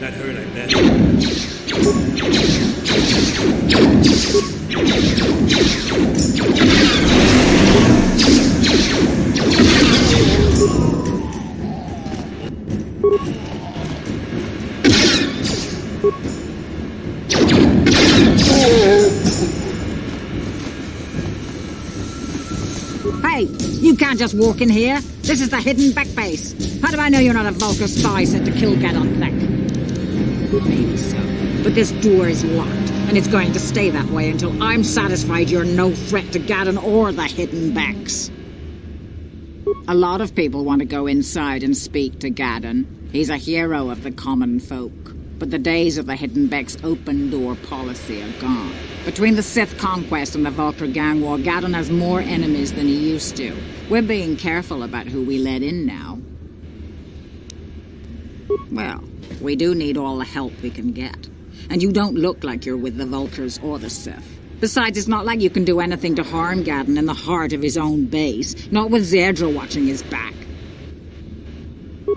That hurt, I bet. Hey, you can't just walk in here. This is the hidden back base. How do I know you're not a Vulcar spy sent to kill Gadon Thek? Maybe so. But this door is locked, and it's going to stay that way until I'm satisfied you're no threat to Gadon or the hidden backs. A lot of people want to go inside and speak to Gadon. He's a hero of the common folk. But the days of the hidden back's open door policy are gone. Between the Sith conquest and the Vulcar gang war, Gadon has more enemies than he used to. We're being careful about who we let in now. Well, we do need all the help we can get. And you don't look like you're with the Vulcars or the Sith. Besides, it's not like you can do anything to harm Gadon in the heart of his own base, not with Zerdra watching his back.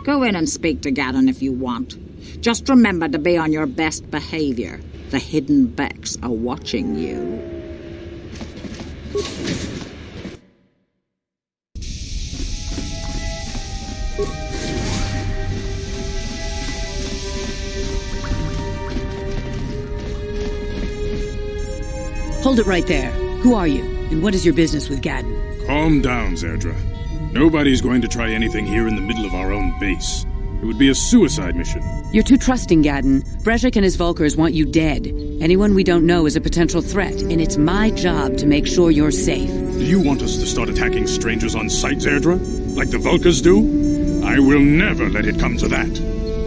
Go in and speak to Gadon if you want. Just remember to be on your best behavior. The hidden backs are watching you. Hold it right there. Who are you, and what is your business with Gadon? Calm down, Zerdra. Nobody's going to try anything here in the middle of our own base. It would be a suicide mission. You're too trusting, Gadon. Brezhik and his Vulcars want you dead. Anyone we don't know is a potential threat, and it's my job to make sure you're safe. Do you want us to start attacking strangers on sight, Zerdra? Like the Vulcars do? I will never let it come to that.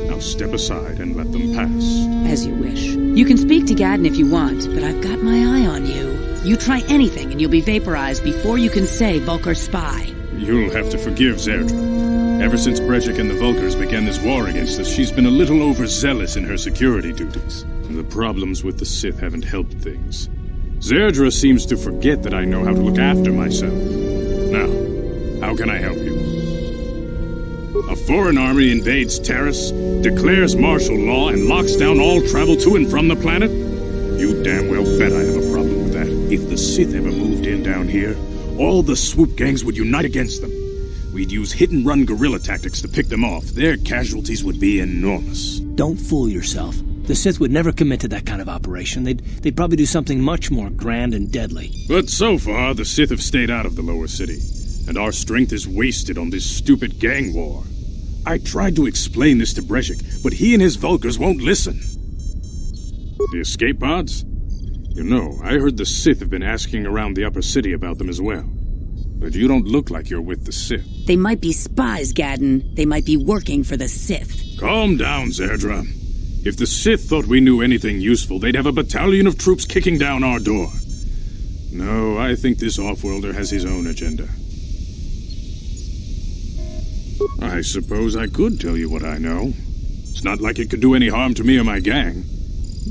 Now step aside and let them pass. As you wish. You can speak to Gadon if you want, but I've got my eye on you. You try anything and you'll be vaporized before you can say Vulcar spy. You'll have to forgive Zerdra. Ever since Brezhik and the Vulcars began this war against us, she's been a little overzealous in her security duties. The problems with the Sith haven't helped things. Zerdra seems to forget that I know how to look after myself. Now, how can I help you? A foreign army invades Terrace, declares martial law, and locks down all travel to and from the planet? You damn well bet I have a problem with that. If the Sith ever moved in down here, all the swoop gangs would unite against them. We'd use hit-and-run guerrilla tactics to pick them off. Their casualties would be enormous. Don't fool yourself. The Sith would never commit to that kind of operation. They'd probably do something much more grand and deadly. But so far, the Sith have stayed out of the lower city, and our strength is wasted on this stupid gang war. I tried to explain this to Brezhik, but he and his Vulcars won't listen. The escape pods? You know, I heard the Sith have been asking around the upper city about them as well. But you don't look like you're with the Sith. They might be spies, Gadon. They might be working for the Sith. Calm down, Zerdra. If the Sith thought we knew anything useful, they'd have a battalion of troops kicking down our door. No, I think this off-worlder has his own agenda. I suppose I could tell you what I know. It's not like it could do any harm to me or my gang.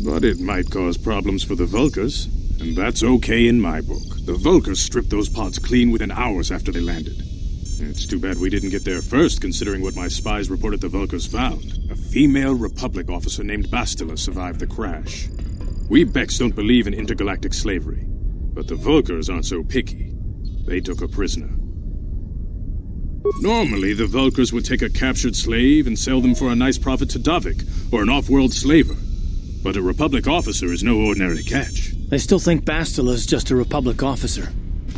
But it might cause problems for the Vulcars, and that's okay in my book. The Vulcars stripped those pods clean within hours after they landed. It's too bad we didn't get there first, considering what my spies reported the Vulcars found. A female Republic officer named Bastila survived the crash. We Becks don't believe in intergalactic slavery, but the Vulcars aren't so picky. They took her prisoner. Normally, the Vulcars would take a captured slave and sell them for a nice profit to Davik, or an off-world slaver. But a Republic officer is no ordinary catch. They still think Bastila's just a Republic officer.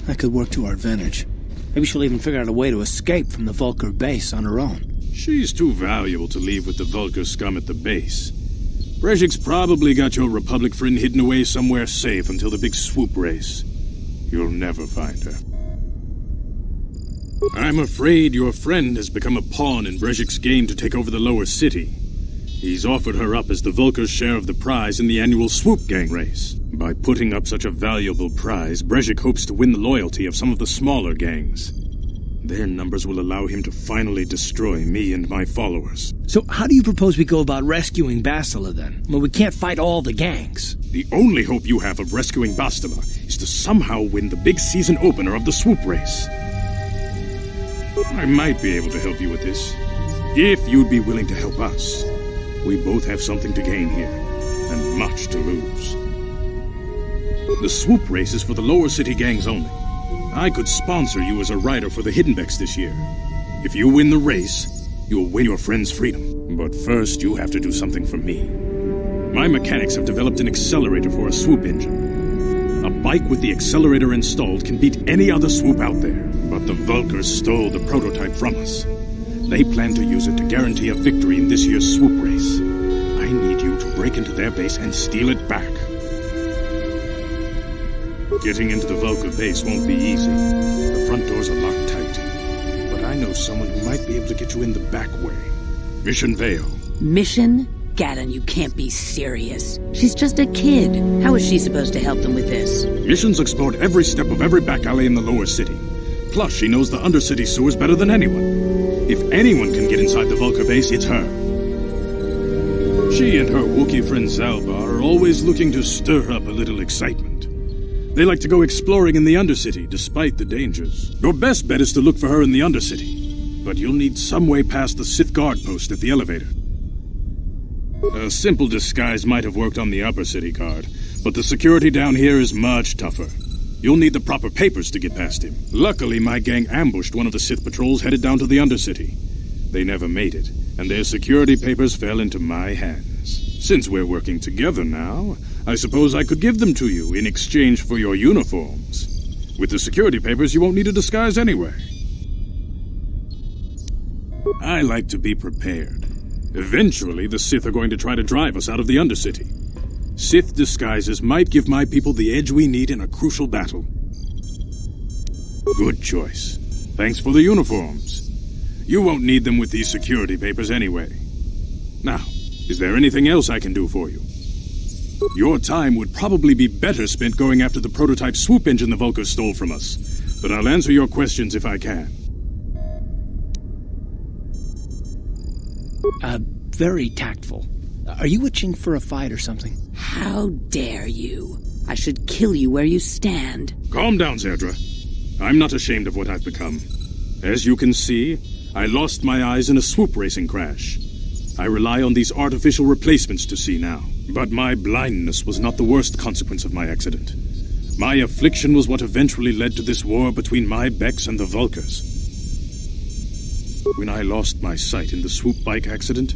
That could work to our advantage. Maybe she'll even figure out a way to escape from the Vulcar base on her own. She's too valuable to leave with the Vulcar scum at the base. Brezhik's probably got your Republic friend hidden away somewhere safe until the big swoop race. You'll never find her. I'm afraid your friend has become a pawn in Brezhik's game to take over the lower city. He's offered her up as the Vulcar's share of the prize in the annual swoop gang race. By putting up such a valuable prize, Brezhik hopes to win the loyalty of some of the smaller gangs. Their numbers will allow him to finally destroy me and my followers. So how do you propose we go about rescuing Bastila, then? Well, we can't fight all the gangs. The only hope you have of rescuing Bastila is to somehow win the big season opener of the swoop race. I might be able to help you with this, if you'd be willing to help us. We both have something to gain here, and much to lose. The swoop race is for the lower city gangs only. I could sponsor you as a rider for the Hiddenbecks this year. If you win the race, you'll win your friend's freedom. But first, you have to do something for me. My mechanics have developed an accelerator for a swoop engine. A bike with the accelerator installed can beat any other swoop out there. But the Vulkars stole the prototype from us. They plan to use it to guarantee a victory in this year's swoop race. I need you to break into their base and steal it back. Getting into the Vulkar base won't be easy. The front doors are locked tight. But I know someone who might be able to get you in the back way. Mission Vale. Mission? Gaddon, you can't be serious. She's just a kid. How is she supposed to help them with this? Mission's explored every step of every back alley in the lower city. Plus, she knows the undercity sewers better than anyone. If anyone can get inside the Vulkar base, it's her. She and her Wookiee friend Zalbar are always looking to stir up a little excitement. They like to go exploring in the Undercity, despite the dangers. Your best bet is to look for her in the Undercity. But you'll need some way past the Sith guard post at the elevator. A simple disguise might have worked on the Upper City guard, but the security down here is much tougher. You'll need the proper papers to get past him. Luckily, my gang ambushed one of the Sith patrols headed down to the Undercity. They never made it, and their security papers fell into my hands. Since we're working together now, I suppose I could give them to you in exchange for your uniforms. With the security papers, you won't need a disguise anyway. I like to be prepared. Eventually, the Sith are going to try to drive us out of the Undercity. Sith disguises might give my people the edge we need in a crucial battle. Good choice. Thanks for the uniforms. You won't need them with these security papers anyway. Now, is there anything else I can do for you? Your time would probably be better spent going after the prototype swoop engine the Vulkars stole from us, but I'll answer your questions if I can. Very tactful. Are you itching for a fight or something? How dare you? I should kill you where you stand. Calm down, Zerdra. I'm not ashamed of what I've become. As you can see, I lost my eyes in a swoop racing crash. I rely on these artificial replacements to see now. But my blindness was not the worst consequence of my accident. My affliction was what eventually led to this war between my Becks and the Vulkars. When I lost my sight in the swoop bike accident,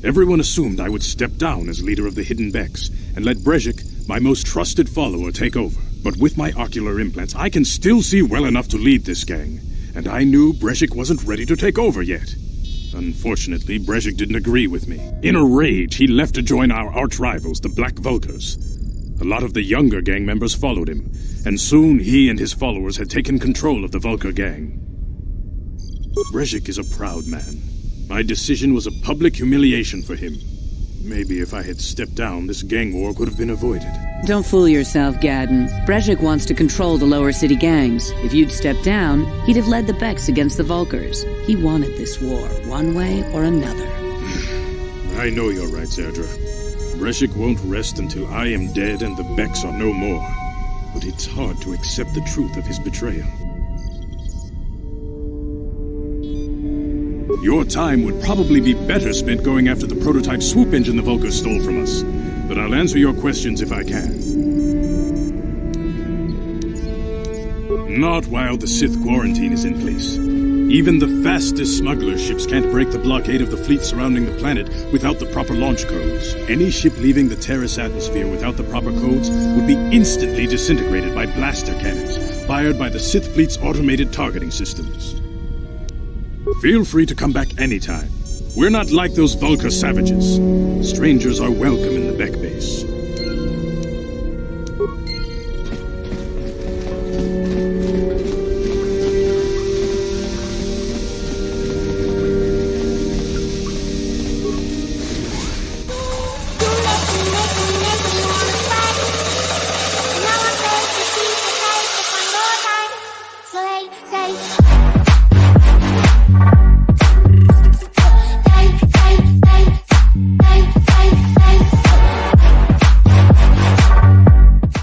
everyone assumed I would step down as leader of the Hidden Becks and let Brejik, my most trusted follower, take over. But with my ocular implants, I can still see well enough to lead this gang, and I knew Brejik wasn't ready to take over yet. Unfortunately, Brejik didn't agree with me. In a rage, he left to join our arch-rivals, the Black Vulkars. A lot of the younger gang members followed him, and soon he and his followers had taken control of the Vulkar gang. Brejik is a proud man. My decision was a public humiliation for him. Maybe if I had stepped down, this gang war could have been avoided. Don't fool yourself, Gaddon. Brejik wants to control the lower city gangs. If you'd stepped down, he'd have led the Becks against the Vulkars. He wanted this war, one way or another. I know you're right, Zerdra. Brejik won't rest until I am dead and the Becks are no more. But it's hard to accept the truth of his betrayal. Your time would probably be better spent going after the prototype swoop engine the Vulkars stole from us. But I'll answer your questions if I can. Not while the Sith quarantine is in place. Even the fastest smuggler ships can't break the blockade of the fleet surrounding the planet without the proper launch codes. Any ship leaving the Terrace atmosphere without the proper codes would be instantly disintegrated by blaster cannons, fired by the Sith fleet's automated targeting systems. Feel free to come back anytime. We're not like those Vulkar savages. Strangers are welcome in the Beck base.